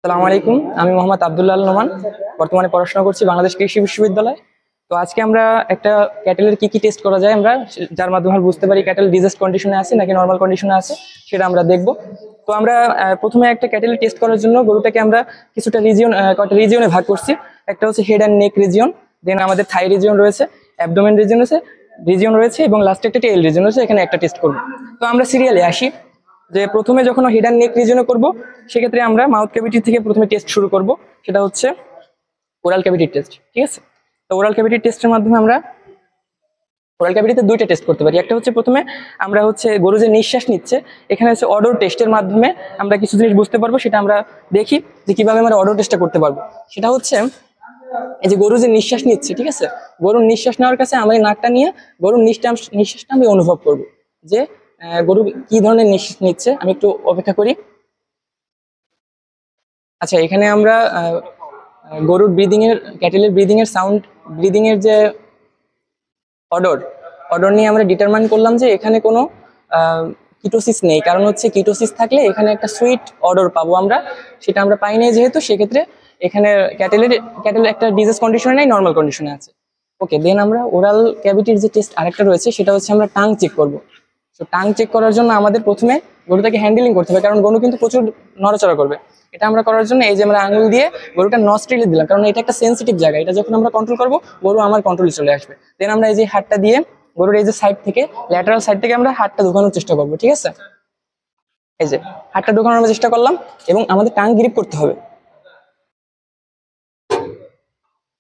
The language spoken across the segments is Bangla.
আসসালামু আলাইকুম। আমি মোহাম্মদ আব্দুল্লাহ আল নোমান, বর্তমানে পড়াশোনা করছি বাংলাদেশ কৃষি বিশ্ববিদ্যালয়। তো আজকে আমরা একটা ক্যাটেলের কি কি টেস্ট করা যায়, আমরা যার মাধ্যমে আমরা বুঝতে পারি ক্যাটেল ডিজিজ কন্ডিশনে আছে নাকি নর্মাল কন্ডিশনে আছে, সেটা আমরা দেখব। তো আমরা প্রথমে একটা ক্যাটেল টেস্ট করার জন্য গরুটাকে আমরা কিছুটা কয়েকটা রিজিয়নে ভাগ করছি। একটা হচ্ছে হেড অ্যান্ড নেক রিজিয়ন, দেন আমাদের থাই রিজিয়ন রয়েছে, অ্যাবডোমেন রিজিয়ন রয়েছে এবং লাস্টে একটা টেল রিজিয়ন রয়েছে। এখানে একটা টেস্ট করব। তো আমরা সিরিয়ালে আসি, যে প্রথমে যখন হেড অ্যান্ড নেক রিজনে করব, সেক্ষেত্রে আমরা মাউথ ক্যাভিটি থেকে প্রথমে টেস্ট শুরু করব। সেটা হচ্ছে ওরাল ক্যাভিটি টেস্ট, ঠিক আছে? তো ওরাল ক্যাভিটি টেস্টের মাধ্যমে আমরা ওরাল ক্যাভিটিতে দুইটা টেস্ট করতে পারি। একটা হচ্ছে প্রথমে আমরা হচ্ছে গরু যে নিঃশ্বাস নিচ্ছে, এখানে হচ্ছে অডোর টেস্টের মাধ্যমে আমরা কিছু জিনিস বুঝতে পারবো। সেটা আমরা দেখি যে কিভাবে আমরা অডোর টেস্টটা করতে পারবো। সেটা হচ্ছে এই যে গরু যে নিঃশ্বাস নিচ্ছে, ঠিক আছে, গরুর নিঃশ্বাস নেওয়ার কাছে আমি নাকটা নিয়ে গরুর নিঃশ্বাসটা আমি অনুভব করব, যে গরু কি ধরনের নিঃশ্বাস নিচ্ছে। আমি একটু অপেক্ষা করি। আচ্ছা, এখানে আমরা গরুর ক্যাটেলের ব্রিদিং এর সাউন্ড, ব্রিদিং এর যে অডর অডর নিয়ে আমরা ডিটারমাইন করলাম যে এখানে কোনো কিটোসিস নেই। কারণ হচ্ছে কিটোসিস থাকলে এখানে একটা সুইট অডর পাবো আমরা, সেটা আমরা পাই নাই যেহেতু, সেক্ষেত্রে এখানে ক্যাটেল একটা ডিজিজ কন্ডিশনে নেই, নর্মাল কন্ডিশনে আছে। ওকে, দেন আমরা ওরাল ক্যাভিটির যে টেস্ট আরেকটা রয়েছে, সেটা হচ্ছে আমরা টাং চেক করব। তো টাং চেক করার জন্য আমাদের প্রথমে গরুটাকে হ্যান্ডেলিং করতে হবে, কারণ গরু কিন্তু প্রচুর নড়াচড়া করবে। এটা আমরা করার জন্য এই যে আমরা আঙুল দিয়ে গরুটা নস্ট্রিলে দিলাম, কারণ এটা একটা সেন্সিটিভ জায়গা। এটা যখন আমরা কন্ট্রোল করবো, গরু আমার কন্ট্রোলে চলে আসবে। দেন আমরা এই যে হাতটা দিয়ে গরুর এই যে সাইড থেকে, ল্যাটারাল সাইড থেকে আমরা হাতটা ঢোকানোর চেষ্টা করবো, ঠিক আছে? এই যে হাতটা ঢোকানোর আমরা চেষ্টা করলাম এবং আমাদের টাং গ্রিপ করতে হবে।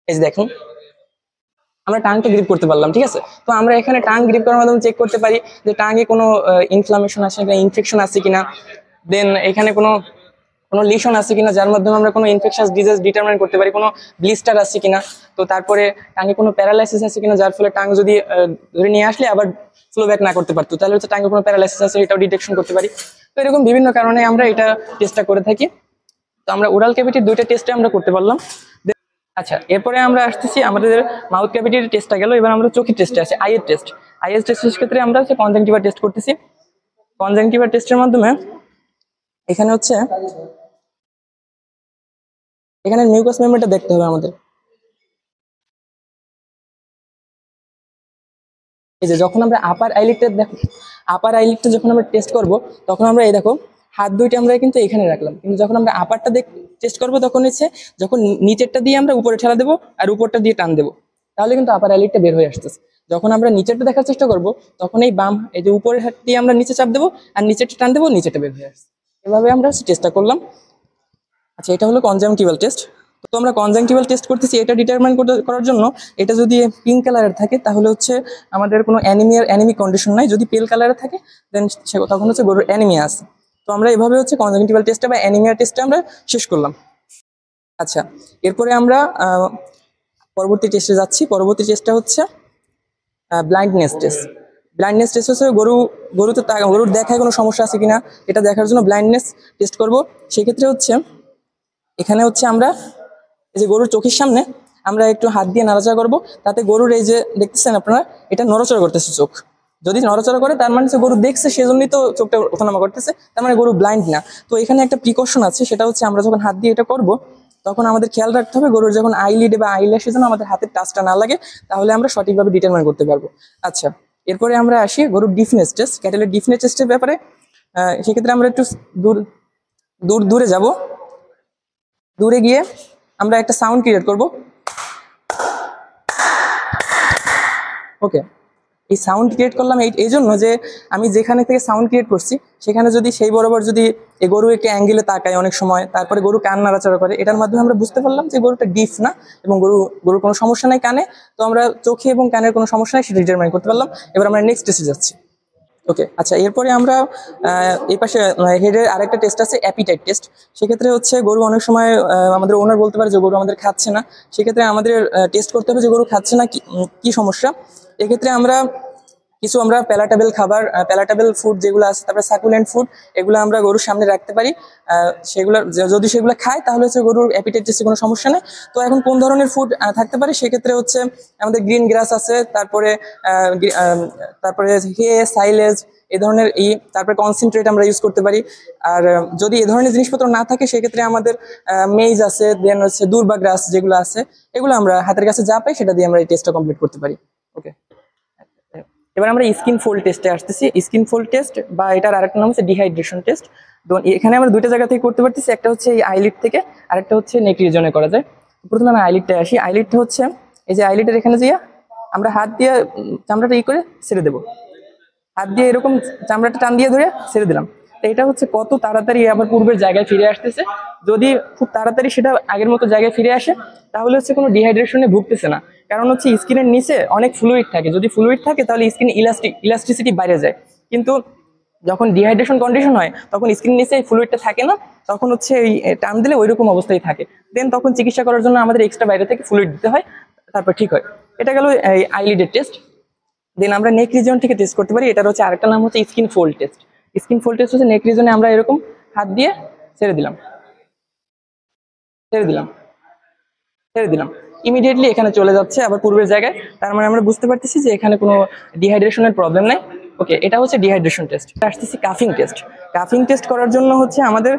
এই যে দেখুন, আমরা টাংটা গ্রিপ করতে পারলাম, ঠিক আছে? তো আমরা এখানে টাং গ্রিপ করার মাধ্যমে চেক করতে পারি যে টাঙে কোনো ইনফ্লামেশন আছে কিনা, ইনফেকশন আছে কিনা, দেন এখানে কোনো কোনো লিশন আছে কিনা, যার মাধ্যমে আমরা কোনো ইনফেকশাস ডিজিজ ডিটারমাইন করতে পারি, কোনো ব্লিস্টার আছে কিনা। তো তারপরে টাঙে কোনো প্যারালাইসিস আছে কিনা, যার ফলে টাং যদি ধরে নিয়ে আসলে আবার ফ্লো ব্যাক না করতে পারতো, তাহলে হচ্ছে টাঙে কোনো প্যারালাইসিস আছে, এটাও ডিটেকশন করতে পারি। তো এরকম বিভিন্ন কারণে আমরা এটা টেস্টটা করে থাকি। তো আমরা ওরাল ক্যাভিটির দুইটা টেস্টে আমরা করতে পারলাম। আচ্ছা, এরপরে আমরা আসতেছি আমাদের মাউথ ক্যাভিটির টেস্টটা গেল, এবার আমরা চোখের টেস্টে আসি, আইয়ের টেস্ট। আইয়ের টেস্টের ক্ষেত্রে আমরা হচ্ছে কনজাংটিভা টেস্ট করতেছি। কনজাংটিভা টেস্টের মাধ্যমে এখানে হচ্ছে এখানে মিউকাস মেমব্রেনটা দেখতে হবে আমাদের। এই যে যখন আমরা আপার আইলিডটা যখন আমরা টেস্ট করব, তখন আমরা এই দেখো হাত দুইটা আমরা কিন্তু এখানে রাখলাম, কিন্তু যখন আমরা আপারটা টেস্ট করবো, তখন হচ্ছে যখন নিচেরটা দিয়ে আমরা উপরে ঠেলা দেবো আর উপরটা দিয়ে টান দেবো, তাহলে কিন্তু আপার আইলিডটা বের হয়ে আসতেছে। যখন আমরা নিচেরটা দেখার চেষ্টা করব, তখন এই যে উপরের হাত দিয়ে আমরা নিচে চাপ দেবো আর নিচেরটা টান দেবো, নিচেরটা বের হয়ে আসছে। এভাবে আমরা টেস্টটা করলাম। আচ্ছা, এটা হলো কনজাংটিভাল টেস্ট। তো আমরা কনজাংটিভাল টেস্ট করতেছি এটা ডিটারমাইন করার জন্য, এটা যদি পিঙ্ক কালারের থাকে তাহলে হচ্ছে আমাদের কোনো অ্যানিমিক কন্ডিশন নাই। যদি পেল কালারে থাকে দেন তখন হচ্ছে গরুর অ্যানিমিয়া আছে। তো আমরা এভাবে হচ্ছে কনজাংটিভাল টেস্টটা বা অ্যানিমিয়া টেস্টটা আমরা শেষ করলাম। আচ্ছা, এরপরে আমরা পরবর্তী টেস্টে যাচ্ছি। পরবর্তী টেস্টটা হচ্ছে ব্লাইন্ডনেস টেস্ট। ব্লাইন্ডনেস টেস্ট হচ্ছে গরুর দেখায় কোনো সমস্যা আছে কিনা, এটা দেখার জন্য ব্লাইন্ডনেস টেস্ট করব। সেক্ষেত্রে হচ্ছে এখানে হচ্ছে আমরা এই যে গরুর চোখের সামনে আমরা একটু হাত দিয়ে নাড়াচাড়া করবো, তাতে গরুর এই যে দেখতেছেন আপনারা, এটা নড়াচড়া করতেছে চোখ। যদি নড়াচড়া করে তার মানে গরু দেখছে, সেজন্যই তো চোখটা ওঠানামা করতেছে, তার মানে গরু ব্লাইন্ড না। তো এখানে একটা প্রিকশন আছে, সেটা হচ্ছে আমরা যখন হাত দিয়ে এটা করব, তখন আমাদের খেয়াল রাখতে হবে গরুর যখন আইলিড বা আইল্যাশের জন্য আমাদের হাতের টাচটা না লাগে, তাহলে আমরা সঠিকভাবে ডিটারমাইন করতে পারবো। আচ্ছা, এরপরে আমরা আসি গরুর ডিফনেস টেস্ট, ক্যাটেলের ডিফনেস টেস্টের ব্যাপারে। সেক্ষেত্রে আমরা একটু দূরে যাব। দূরে গিয়ে আমরা একটা সাউন্ড ক্রিয়েট করব। ওকে, এই সাউন্ড ক্রিয়েট করলাম এই জন্য যে আমি যেখানে থেকে সাউন্ড ক্রিয়েট করছি, সেখানে যদি সেই বরাবর যদি এই গরু একটি অ্যাঙ্গেলে তাকায় অনেক সময়, তারপরে গরু কান নাড়াচাড়া করে, এটার মাধ্যমে আমরা বুঝতে পারলাম যে গরুটা ডিফ না এবং গরুর কোনো সমস্যা নাই কানে। তো আমরা চোখে এবং কানের কোনো সমস্যা নাই সেটা ডিটারমাইন করতে পারলাম। এবার আমরা নেক্সট টেস্টে যাচ্ছি। ওকে, আচ্ছা, এরপরে আমরা এই পাশে হেডের আরেকটা টেস্ট আছে, অ্যাপিটাইট টেস্ট। সেক্ষেত্রে হচ্ছে গরু অনেক সময় আমাদের ওনার বলতে পারে যে গরু আমাদের খাচ্ছে না। সেক্ষেত্রে আমাদের টেস্ট করতে হবে যে গরু খাচ্ছে না, কি সমস্যা। এক্ষেত্রে আমরা প্যালাটেবল ফুড যেগুলো আছে, তারপরে সাকুলেন্ট ফুড, এগুলো আমরা গরুর সামনে রাখতে পারি। যদি সেগুলো খায়, তাহলে হচ্ছে গরুর অ্যাপিটাইট টেস্টে কোনো সমস্যা নেই। তো এখন কোন ধরনের ফুড থাকতে পারে, সেক্ষেত্রে হচ্ছে আমাদের গ্রিন গ্রাস আছে, তারপরে হে, সাইলেজ, এই ধরনের তারপরে কনসেন্ট্রেট আমরা ইউজ করতে পারি। আর যদি এই ধরনের জিনিসপত্র না থাকে সেক্ষেত্রে আমাদের মেজ আছে, দেন হচ্ছে দূর্বা গ্রাস যেগুলো আছে, এগুলো আমরা হাতের কাছে যা পাই সেটা দিয়ে আমরা এই টেস্টটা কমপ্লিট করতে পারি। ওকে, এবার আমরা স্কিন ফোল্ড টেস্টে আসতেছি। স্কিন ফোল্ড টেস্ট বা এটার আরেকটা নাম হচ্ছে ডিহাইড্রেশন টেস্ট। তো এখানে আমরা দুইটা জায়গা থেকে করতে পারতেছি, একটা হচ্ছে এই আইলিড থেকে, আরেকটা হচ্ছে নেক রিজনে করা যায়। প্রথমে আমি আইলিডটা আসি। আইলিডটা হচ্ছে এই যে আইলিডের এখানে যে আমরা হাত দিয়ে চামড়াটা করে ছেড়ে দেবো, হাত দিয়ে এরকম চামড়াটা টান দিয়ে ধরে ছেড়ে দিলাম। তো এটা হচ্ছে কত তাড়াতাড়ি আবার পূর্বের জায়গায় ফিরে আসতেছে। যদি খুব তাড়াতাড়ি সেটা আগের মতো জায়গায় ফিরে আসে তাহলে হচ্ছে কোনো ডিহাইড্রেশনে ভুগতেছে না। কারণ হচ্ছে স্কিনের নিচে অনেক ফ্লুইড থাকে, যদি ফ্লুইড থাকে তাহলে স্কিন ইলাস্টিসিটি বাইরে যায়। কিন্তু যখন ডিহাইড্রেশন কন্ডিশন হয় তখন স্কিন নিচে এই ফ্লুইডটা থাকে না, তখন হচ্ছে এই টান দিলে ওইরকম অবস্থায় থাকে। দেন তখন চিকিৎসা করার জন্য আমাদের এক্সট্রা বাইরে থেকে ফ্লুইড দিতে হয়, তারপর ঠিক হয়। এটা গেল এই আইলিডের টেস্ট। দেন আমরা নেক রিজন থেকে টেস্ট করতে পারি, এটার হচ্ছে আরেকটা নাম হচ্ছে skin fold test. Skin fold test হচ্ছে নেক রিজনে আমরা এরকম হাত দিয়ে ছেড়ে দিলাম, ছেড়ে দিলাম, ছেড়ে দিলাম, ইমিডিয়েটলি এখানে চলে যাচ্ছে আবার পূর্বের জায়গায়। তার মানে আমরা বুঝতে পারতেছি যে এখানে কোনো ডিহাইড্রেশনের প্রবলেম নাই। ওকে, এটা হচ্ছে ডিহাইড্রেশন টেস্ট। আসতেছি কাফিং টেস্ট। কাফিং টেস্ট করার জন্য হচ্ছে আমাদের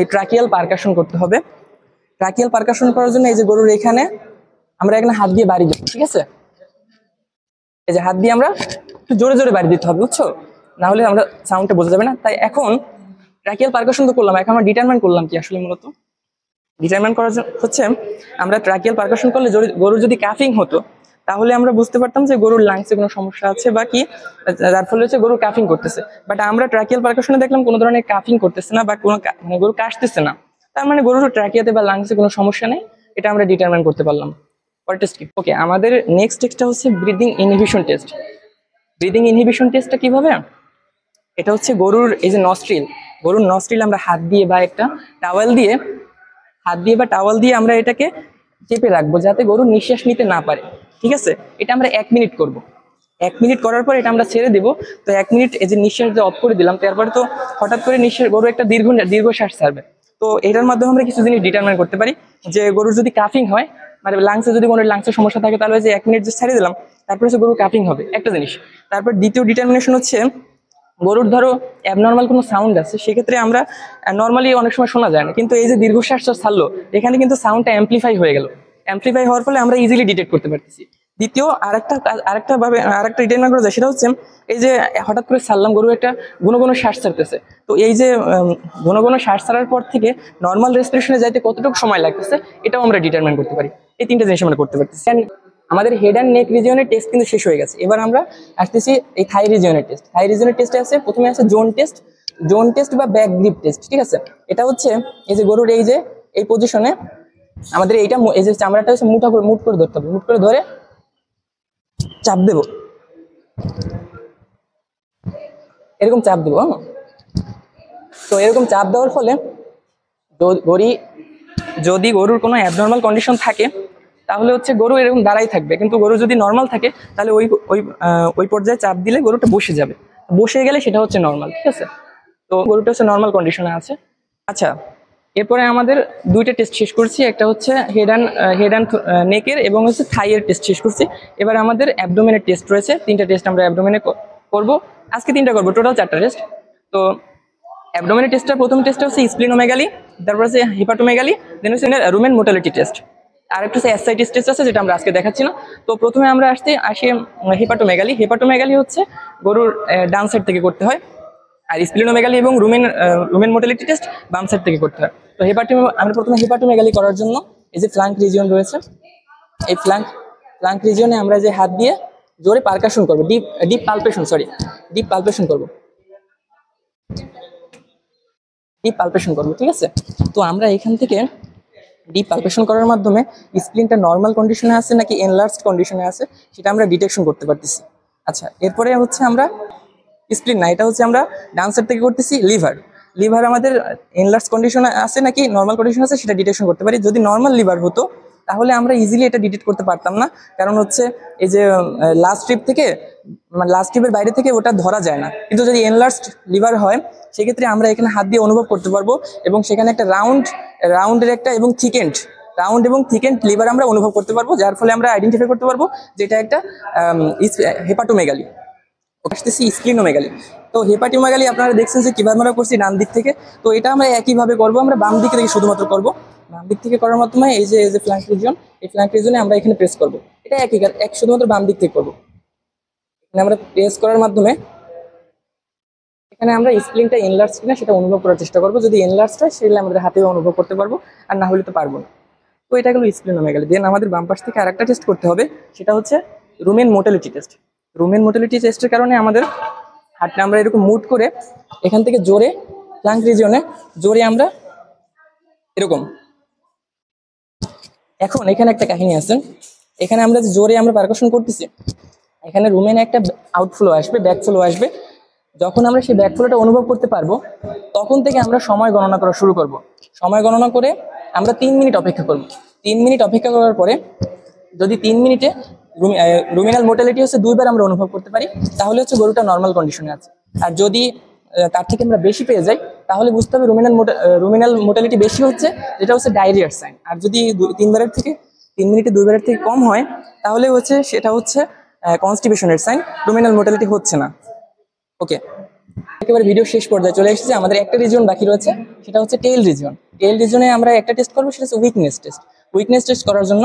এই ট্রাকিয়াল পারকাশন করতে হবে। ট্রাকিয়াল পারকাশন করার জন্য এই যে গরুর এখানে আমরা এখানে হাত দিয়ে বাড়ি দিই, ঠিক আছে? এই যে হাত দিয়ে আমরা একটু জোরে জোরে বাড়ি দিতে হবে, বুঝছো? না হলে আমরা সাউন্ডটা বোঝা যাবে না। তাই এখন ট্রাকিয়াল পারকাশন তো করলাম, এখন আমরা ডিটারমাইন করলাম কি আসলে মূলত ডিটারমাইন করার হচ্ছে আমরা ট্রাকিয়াল পারকাশন করলে গরুর যদি কাফিং হতো তাহলে আমরা বুঝতে পারতাম যে গরুর লাংসে কোনো সমস্যা আছে বা কি, যার ফলে হচ্ছে গরু কাফিং করতেছে। বাট আমরা ট্রাকিয়াল পারকাশনে দেখলাম কোনো ধরনের কাফিং করতেছে না বা কোনো মানে গরু কাশতেছে না, তার মানে গরুর ট্রাকিয়াতে বা লাংসে কোনো সমস্যা নেই। এটা আমরা ডিটারমাইন করতে পারলাম। পরের টেস্ট কি? ওকে, আমাদের নেক্সট টেস্টটা হচ্ছে breathing inhibition test. Breathing inhibition টেস্টটা কিভাবে? এটা হচ্ছে গরুর এই যে নস্ট্রিল, গরুর নস্ট্রিল আমরা হাত দিয়ে বা একটা টাওয়েল দিয়ে, হাত দিয়ে বা টাওয়াল দিয়ে আমরা এটাকে চেপে রাখবো যাতে গরু নিঃশ্বাস নিতে না পারে, ঠিক আছে? এটা আমরা 1 মিনিট করব। 1 মিনিট করার পর এটা আমরা ছেড়ে দেবো। তো 1 মিনিট এই যে নিঃশ্বাস যে অফ করে দিলাম, তারপরে তো হঠাৎ করে নিঃশ্বাস গরু একটা দীর্ঘ শ্বাস ছাড়বে। তো এটার মাধ্যমে আমরা কিছু জিনিস ডিটারমাইন করতে পারি যে গরুর যদি কাফিং হয়, মানে লাংসে যদি কোনো লাংসের সমস্যা থাকে তাহলে যে 1 মিনিট যে ছেড়ে দিলাম তারপরে হচ্ছে গরুর কাফিং হবে, একটা জিনিস। তারপর দ্বিতীয় ডিটারমিনেশন হচ্ছে গরুর ধরো অ্যাবনর্মাল কোনো সাউন্ড আছে, সেক্ষেত্রে আমরা নর্মালি অনেক সময় শোনা যায় না, কিন্তু এই যে দীর্ঘশ্বাস ছাড়লো এখানে কিন্তু সাউন্ডটা অ্যাম্পলিফাই হয়ে গেল। অ্যাম্পলিফাই হওয়ার ফলে আমরা ইজিলি ডিটেক্ট করতে পারতেছি। দ্বিতীয় আরেকটা ডিটারমাইন করা যায়, সেটা হচ্ছে এই যে হঠাৎ করে ছাড়লাম গরু একটা ঘন ঘন শ্বাস ছাড়তেছে, তো এই যে ঘন ঘন শ্বাস ছাড়ার পর থেকে নর্মাল রেসপিরেশনে যাইতে কতটুকু সময় লাগতেছে এটাও আমরা ডিটারমাইন করতে পারি। এই 3টে জিনিস আমরা করতে পারতেছি। আমাদের হেড অ্যান্ড নেক রিজিয়নের টেস্ট কিন্তু শেষ হয়ে গেছে। এবার আমরা আসতেছি এই থাই রিজিয়নের টেস্ট। থাই রিজিয়নের টেস্টে আছে প্রথমে আছে জোন টেস্ট, জোন টেস্ট বা ব্যাক গ্রিপ টেস্ট, ঠিক আছে? এটা হচ্ছে এই যে গরুর এই যে এই পজিশনে আমাদের এইটা এই যে চামড়াটা হচ্ছে মুট করে ধরতে হবে, মুট করে ধরে চাপ দেবো, এরকম চাপ দেবো। তো এরকম চাপ দেওয়ার ফলে যদি গরুর কোনো অ্যাবনর্মাল কন্ডিশন থাকে তাহলে হচ্ছে গরু এরকম দাঁড়াই থাকবে, কিন্তু গরু যদি নর্মাল থাকে তাহলে ওই পর্যায়ে চাপ দিলে গরুটা বসে যাবে, বসে গেলে সেটা হচ্ছে নর্মাল, ঠিক আছে? তো গরুটা হচ্ছে নর্মাল কন্ডিশনে আছে। আচ্ছা, এরপরে আমাদের 2টা টেস্ট শেষ করছি, একটা হচ্ছে হেড অ্যান্ড নেকের এবং হচ্ছে থাইয়ের টেস্ট শেষ করছি। এবার আমাদের অ্যাবডোমেনের টেস্ট রয়েছে, 3টা টেস্ট আমরা অ্যাবডোমেনে করবো, আজকে 3টা করবো, টোটাল 4টা টেস্ট। তো অ্যাবডোমেনের টেস্টটা প্রথম টেস্টটা হচ্ছে স্প্লিনোমেগালি, তারপর হচ্ছে হিপাটোমেগালি, দেন হচ্ছে রুমেন মোটালিটি টেস্ট, আর একটা হচ্ছে অ্যাসাইটিস টেস্ট আছে যেটা আমরা আজকে দেখাচ্ছি না। তো প্রথমে আমরা আসি হিপাটোমেগালি। হিপাটোমেগালি হচ্ছে গরুর ডান সাইড থেকে করতে হয়, আর স্প্লিনোমেগালি এবং রুমেন মোটালিটি টেস্ট বাম সাইড থেকে করতে হয়। তো আমরা প্রথমে হিপাটোমেগালি করার জন্য এই যে ফ্ল্যাঙ্ক রিজিয়ন রয়েছে, এই ফ্ল্যাঙ্ক রিজিয়নে আমরা যে হাত দিয়ে জোরে পারকাশন করবো, ডিপ পালপেশন করবো, ঠিক আছে? তো আমরা এখান থেকে ডিপ পালপেশন করার মাধ্যমে স্প্লিনটা নর্মাল কন্ডিশনে আছে নাকি এনলার্জড কন্ডিশনে আছে সেটা আমরা ডিটেকশন করতে পারতেছি। আচ্ছা, এরপরে হচ্ছে আমরা স্প্লিন না, এটা হচ্ছে আমরা ডান সাইড থেকে করতেছি লিভার আমাদের এনলার্জ কন্ডিশনে আছে নাকি নর্মাল কন্ডিশন আছে সেটা ডিটেকশন করতে পারি। যদি নর্মাল লিভার হতো তাহলে আমরা ইজিলি এটা ডিটেক্ট করতে পারতাম না, কারণ হচ্ছে এই যে লাস্ট ট্রিপের বাইরে থেকে ওটা ধরা যায় না। কিন্তু যদি এনলার্জড লিভার হয় সেক্ষেত্রে আমরা এখানে হাত দিয়ে অনুভব করতে পারবো এবং সেখানে একটা রাউন্ডের একটা এবং থিকেন্ড লিভার আমরা অনুভব করতে পারবো, যার ফলে আমরা আইডেন্টিফাই করতে পারবো যেটা একটা হেপাটোমেগালি। আসতেছি স্প্লিনোমেগালি। তো হেপাটিওমেগালি আপনারা দেখছেন যে কিভাবে আমরা করছি ডান দিক থেকে। তো এটা আমরা একইভাবে করবো, আমরা বাম দিক থেকে শুধুমাত্র করব। বাম দিক থেকে করার মাধ্যমে এই যে ফ্ল্যাঙ্ক রিজিয়ন, এই ফ্ল্যাঙ্ক রিজিয়নে আমরা এখানে প্রেস করব। এটা এক শুধুমাত্র বাম দিক থেকে করবো। এখানে আমরা প্রেস করার মাধ্যমে এখানে আমরা স্প্লিনটা এনলার্জ কিনা সেটা অনুভব করার চেষ্টা করবো। যদি এনলার্জ হয় সেগুলো আমাদের হাতেও অনুভব করতে পারবো, আর না হলে তো পারবো না। তো এটা গেলো স্প্লিনোমেগালি। দেন আমাদের বাম পাশ থেকে আরেকটা টেস্ট করতে হবে, সেটা হচ্ছে rumen motility test. Rumen motility টেস্টের কারণে আমাদের হাতটা আমরা এরকম মুভ করে এখান থেকে জোরে ফ্ল্যাঙ্ক রিজিয়নে জোরে আমরা এরকম। এখন এখানে একটা কাহিনী আছে, এখানে আমরা যে জোরে আমরা পারকাশন করতেছি, এখানে রুমেনে একটা আউটফ্লো আসবে, ব্যাকফ্লো আসবে। যখন আমরা সেই ব্যাকফ্লোটা অনুভব করতে পারবো, তখন থেকে আমরা সময় গণনা করা শুরু করব। সময় গণনা করে আমরা 3 মিনিট অপেক্ষা করব। 3 মিনিট অপেক্ষা করার পরে যদি 3 মিনিটে রুমিনাল মোটালিটি হচ্ছে 2বার আমরা অনুভব করতে পারি, তাহলে হচ্ছে গরুটা নর্মাল কন্ডিশনে আছে। আর যদি তার থেকে আমরা বেশি পেয়ে যাই, তাহলে বুঝতে হবে রুমিনাল মোটালিটি বেশি হচ্ছে, যেটা হচ্ছে ডায়রিয়ার সাইন। আর যদি 3 মিনিটে 2বারের থেকে কম হয়, তাহলে হচ্ছে সেটা হচ্ছে কনস্টিপেশনের সাইন, রুমিনাল মোটালিটি হচ্ছে না। ওকে, একেবারে ভিডিও শেষ পর্যায়ে চলে এসেছে। আমাদের একটা রিজিয়ন বাকি রয়েছে, সেটা হচ্ছে টেইল রিজিয়ন। টেইল রিজিয়নে আমরা একটা টেস্ট করবো, সেটা হচ্ছে উইকনেস টেস্ট। উইকনেস টেস্ট করার জন্য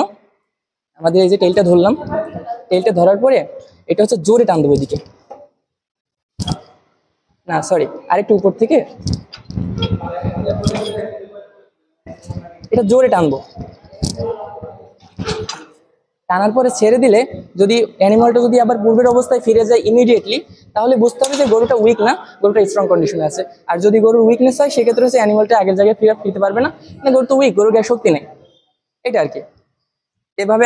আমাদের এই যে টেইলটা ধরলাম, টেইলটা ধরার পরে এটা হচ্ছে জোরে টান দেবো এদিকে, না সরি আরেকটু উপর থেকে এটা জোরে টানবো। টানার পরে ছেড়ে দিলে যদি অ্যানিমালটা যদি আবার পূর্বের অবস্থায় ফিরে যায় ইমিডিয়েটলি, তাহলে বুঝতে হবে যে গরুটা উইক না, গরুটা স্ট্রং কন্ডিশনে আছে। আর যদি গরুর উইকনেস হয়, সেক্ষেত্রে হচ্ছে অ্যানিমালটা আগের জায়গায় ফিরতে পারবে না, মানে গরু তো উইক, গরুর গায়ে শক্তি নেই, এটা আর কি। এভাবে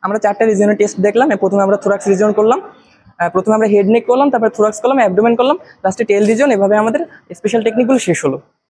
আমরা 4টা রিজিয়নের টেস্ট দেখলাম। প্রথমে আমরা থোরাক্স রিজিয়ন করলাম, প্রথমে আমরা হেড নেক করলাম, তারপরে থোরাক্স করলাম, অ্যাবডোমেন করলাম, লাস্টে টেল রিজিয়ন। এভাবে আমাদের স্পেশাল টেকনিকগুলো শেষ হলো।